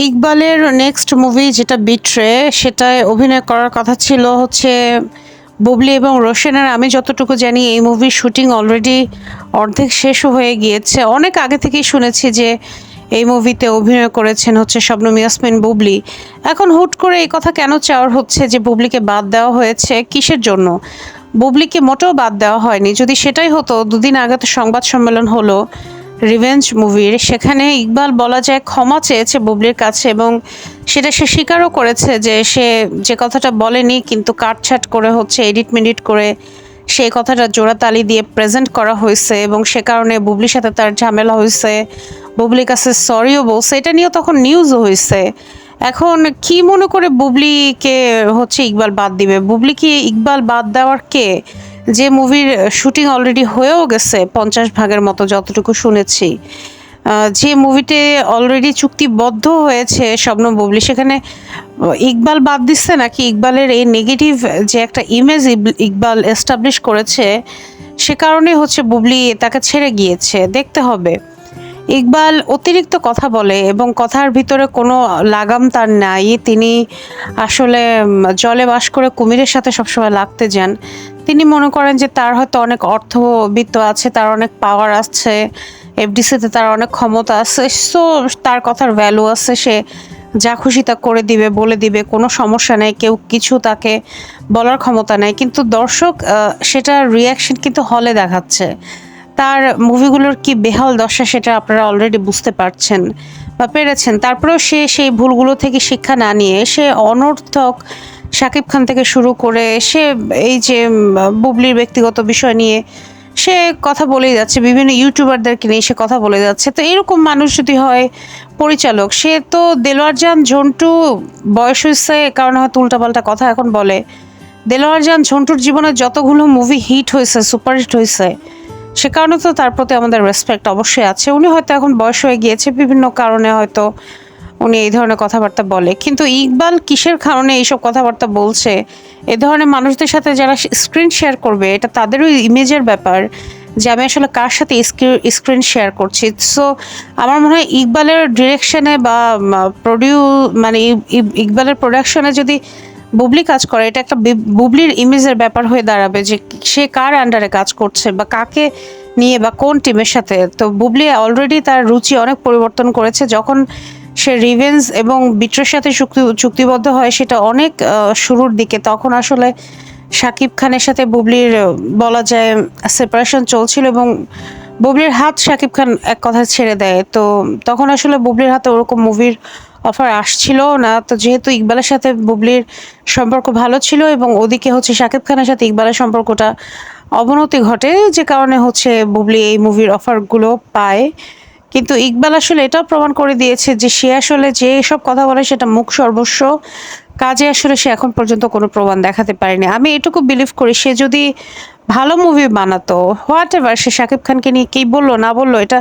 ইকবালের next movie যেটা 'betray' সেটায় অভিনয় করার কথা ছিল হচ্ছে বুবলি এবং রোশনের। আমি যতটুকু জানি এই মুভির শুটিং অলরেডি অর্ধেক শেষ হয়ে গিয়েছে। অনেক আগে থেকেই শুনেছি যে এই মুভিতে অভিনয় করেছেন হচ্ছে শবনম ইয়াসমিন বুবলি। এখন হুট করে এই কথা কেন চাওয়ার হচ্ছে যে বুবলিকে বাদ দেওয়া হয়েছে? কিসের জন্য? বুবলিকে মোটেও বাদ দেওয়া হয়নি। যদি সেটাই হতো, দুদিন আগে তো সংবাদ সম্মেলন হলো রিভেঞ্জ মুভির। সেখানে ইকবাল বলা যায় ক্ষমা চেয়েছে বুবলির কাছে এবং সেটা সে স্বীকারও করেছে যে সে যে কথাটা বলেনি কিন্তু কাটছাঁট করে হচ্ছে এডিট মেডিট করে সেই কথাটা জোড়াতালি দিয়ে প্রেজেন্ট করা হয়েছে এবং সে কারণে বুবলির সাথে তার ঝামেলা হয়েছে। বুবলির কাছে সরিও বলছে। এটা নিয়েও তখন নিউজও হয়েছে। এখন কি মনে করে বুবলিকে হচ্ছে ইকবাল বাদ দিবে? বুবলি কি ইকবাল বাদ দেওয়ার কে? যে মুভির শুটিং অলরেডি হয়েও গেছে 50 ভাগের মতো যতটুকু শুনেছি। যে মুভিতে অলরেডি চুক্তিবদ্ধ হয়েছে শবনম বুবলি, সেখানে ইকবাল বাদ দিচ্ছে নাকি ইকবালের এই নেগেটিভ যে একটা ইমেজ ইকবাল এস্টাবলিশ করেছে, সে কারণে হচ্ছে বুবলি তাকে ছেড়ে গিয়েছে। দেখতে হবে। ইকবাল অতিরিক্ত কথা বলে এবং কথার ভিতরে কোনো লাগাম তার নাই। তিনি আসলে জলে বাস করে কুমিরের সাথে সবসময় লাগতে যান। তিনি মনে করেন যে তার হয়তো অনেক অর্থবিত্ত আছে, তার অনেক পাওয়ার আছে, এফডিসিতে তার অনেক ক্ষমতা আছে। সো তার কথার ভ্যালু আছে। সে যা খুশি তা করে দিবে, বলে দিবে, কোনো সমস্যা নেই। কেউ কিছু তাকে বলার ক্ষমতা নেই। কিন্তু দর্শক সেটার রিঅ্যাকশন কিন্তু হলে দেখাচ্ছে। তার মুভিগুলোর কি বেহাল দশা সেটা আপনারা অলরেডি বুঝতে পারছেন বা পেরেছেন। তারপরেও সে সেই ভুলগুলো থেকে শিক্ষা না নিয়ে সে অনর্থক শাকিব খান থেকে শুরু করে সে এই যে বুবলির ব্যক্তিগত বিষয় নিয়ে সে কথা বলেই যাচ্ছে, বিভিন্ন ইউটিউবারদেরকে নিয়ে সে কথা বলে যাচ্ছে। তো এরকম মানুষ যদি হয় পরিচালক, সে তো দেলোয়ার জান ঝন্টু বয়স হয়েছে কারণে হয়তো উল্টাপাল্টা কথা এখন বলে। দেলোয়ার জান ঝন্টুর জীবনে যতগুলো মুভি হিট হয়েছে, সুপারহিট হয়েছে, সে কারণে তো তার প্রতি আমাদের রেসপেক্ট অবশ্যই আছে। উনি হয়তো এখন বয়স হয়ে গিয়েছে, বিভিন্ন কারণে হয়তো উনি এই ধরনের কথাবার্তা বলে। কিন্তু ইকবাল কিসের কারণে এইসব কথাবার্তা বলছে? এ ধরনের মানুষদের সাথে যারা স্ক্রিন শেয়ার করবে, এটা তাদেরও ইমেজের ব্যাপার যে আমি আসলে কার সাথে স্ক্রিন শেয়ার করছি। সো আমার মনে হয় ইকবালের ডিরেকশনে বা মানে ইকবালের প্রোডাকশনে যদি বুবলি কাজ করে, এটা একটা বুবলির ইমেজের ব্যাপার হয়ে দাঁড়াবে যে সে কার আন্ডারে কাজ করছে বা কাকে নিয়ে বা কোন টিমের সাথে। তো বুবলি অলরেডি তার রুচি অনেক পরিবর্তন করেছে। যখন সে রিভেঞ্জ এবং বিট্রের সাথে চুক্তিবদ্ধ হয় সেটা অনেক শুরুর দিকে, তখন আসলে শাকিব খানের সাথে বুবলির বলা যায় সেপারেশন চলছিল এবং বুবলির হাত শাকিব খান এক কথায় ছেড়ে দেয়। তো তখন আসলে বুবলির হাতে ওরকম মুভির অফার আসছিল না। তো যেহেতু ইকবালের সাথে বুবলির সম্পর্ক ভালো ছিল এবং ওদিকে হচ্ছে শাকিব খানের সাথে ইকবালের সম্পর্কটা অবনতি ঘটে, যে কারণে হচ্ছে বুবলি এই মুভির অফারগুলো পায়। কিন্তু ইকবাল আসলে এটাও প্রমাণ করে দিয়েছে যে সে আসলে যে সব কথা বলে সেটা মুখ সর্বস্ব, কাজে আসলে সে এখন পর্যন্ত কোনো প্রমাণ দেখাতে পারেনি। আমি এটুকু বিলিভ করি সে যদি ভালো মুভি বানাতো, হোয়াট এভার সে শাকিব খানকে নিয়ে কি বললো না বললো, এটা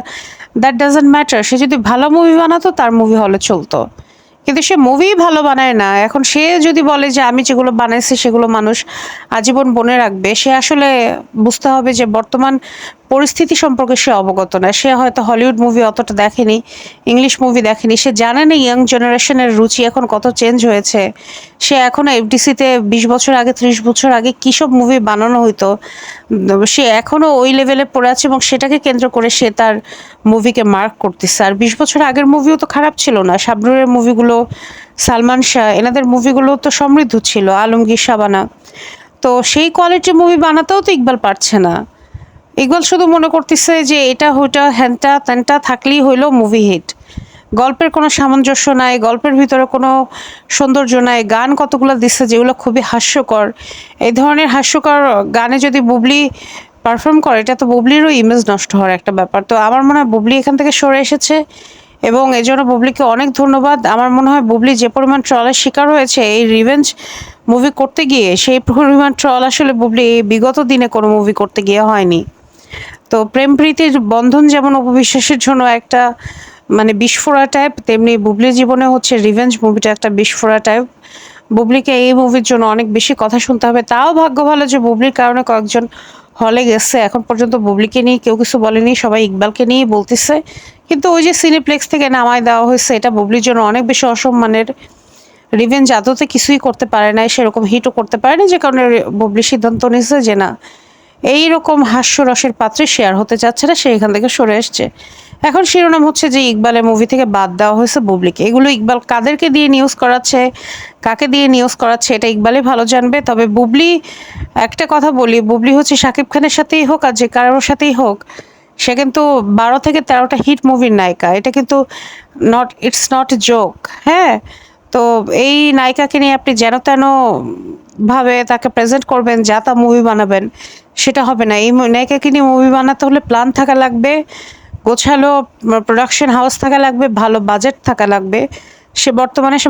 দ্যাট ডাজন্ট ম্যাটার। সে যদি ভালো মুভি বানাতো তার মুভি হলে চলতো। কিন্তু সে মুভি ভালো বানায় না। এখন সে যদি বলে যে আমি যেগুলো বানাইছি সেগুলো মানুষ আজীবন মনে রাখবে, সে আসলে বুঝতে হবে যে বর্তমান পরিস্থিতি সম্পর্কে সে অবগত না। সে হয়তো হলিউড মুভি অতটা দেখেনি, ইংলিশ মুভি দেখেনি। সে জানে না ইয়াং জেনারেশনের রুচি এখন কত চেঞ্জ হয়েছে। সে এখনো এফডিসিতে 20 বছর আগে 30 বছর আগে কী সব মুভি বানানো হইতো, সে এখনো ওই লেভেলে পড়ে আছে এবং সেটাকে কেন্দ্র করে সে তার মুভিকে মার্ক করতেছে। আর 20 বছর আগের মুভিও তো খারাপ ছিল না। শাবনূরের মুভিগুলো, সালমান শাহ এনাদের মুভিগুলো তো সমৃদ্ধ ছিল, আলমগীর, শাবানা। তো সেই কোয়ালিটির মুভি বানাতেও তো ইকবাল পারছে না। ইকবাল শুধু মনে করতেছে যে এটা ওইটা হ্যানটা ত্যানটা থাকলেই হইলো মুভি হিট। গল্পের কোনো সামঞ্জস্য নাই, গল্পের ভিতরে কোনো সৌন্দর্য নাই। গান কতগুলো দিচ্ছে যেগুলো খুবই হাস্যকর। এই ধরনের হাস্যকর গানে যদি বুবলি পারফর্ম করে, এটা তো বুবলিরও ইমেজ নষ্ট হওয়ার একটা ব্যাপার। তো আমার মনে হয় বুবলি এখান থেকে সরে এসেছে এবং এই জন্য বুবলিকে অনেক ধন্যবাদ। আমার মনে হয় বুবলি যে পরিমাণ ট্রলের শিকার হয়েছে এই রিভেঞ্জ মুভি করতে গিয়ে, সেই পরিমাণ ট্রল আসলে বুবলি বিগত দিনে কোনো মুভি করতে গিয়ে হয়নি। তো প্রেম প্রীতির বন্ধন যেমন অপবিশ্বাসের জন্য একটা মানে বিস্ফোরা টাইপ, তেমনি বুবলির জীবনে হচ্ছে রিভেঞ্জ মুভিটা একটা বিস্ফোরা টাইপ। বুবলিকে এই মুভির জন্য অনেক বেশি কথা শুনতে হবে। তাও ভাগ্য ভালো যে বুবলির কারণে কয়েকজন হলে গেছে, এখন পর্যন্ত বুবলিকে নিয়ে কেউ কিছু বলেনি, সবাই ইকবালকে নিয়েই বলতেছে। কিন্তু ওই যে সিনেপ্লেক্স থেকে নামায় দেওয়া হয়েছে, এটা বুবলির জন্য অনেক বেশি অসম্মানের। রিভেঞ্জ আদতে কিছুই করতে পারে নাই, সেরকম হিটও করতে পারেনি, যে কারণে বুবলি সিদ্ধান্ত নিয়েছে যে না, এইরকম হাস্যরসের পাত্রে শেয়ার হতে চাচ্ছে না, সে এখান থেকে সরে এসছে। এখন শিরোনাম হচ্ছে যে ইকবালের মুভি থেকে বাদ দেওয়া হয়েছে বুবলিকে। এগুলো ইকবাল কাদেরকে দিয়ে নিউজ করাচ্ছে, কাকে দিয়ে নিউজ করাচ্ছে, এটা ইকবালই ভালো জানবে। তবে বুবলি, একটা কথা বলি, বুবলি হচ্ছে শাকিব খানের সাথেই হোক আর যে কারোর সাথেই হোক, সে কিন্তু 12 থেকে 13টা হিট মুভির নায়িকা। এটা কিন্তু ইটস নট এ জোক। হ্যাঁ, তো এই নায়িকাকে নিয়ে আপনি যেন তেন ভাবে তাকে প্রেজেন্ট করবেন, যা তা মুভি বানাবেন, সেটা হবে না। এই নায়িকাকে নিয়ে মুভি বানাতে হলে প্ল্যান থাকা লাগবে, গোছালো প্রোডাকশন হাউস থাকা লাগবে, ভালো বাজেট থাকা লাগবে। সে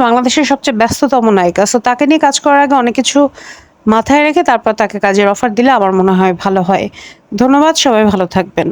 বাংলাদেশের সবচেয়ে ব্যস্ততম নায়িকা, সো তাকে নিয়ে কাজ করার আগে অনেক কিছু মাথায় রেখে তারপর তাকে কাজের অফার দিলে আমার মনে হয় ভালো হয়। ধন্যবাদ, সবাই ভালো থাকবেন।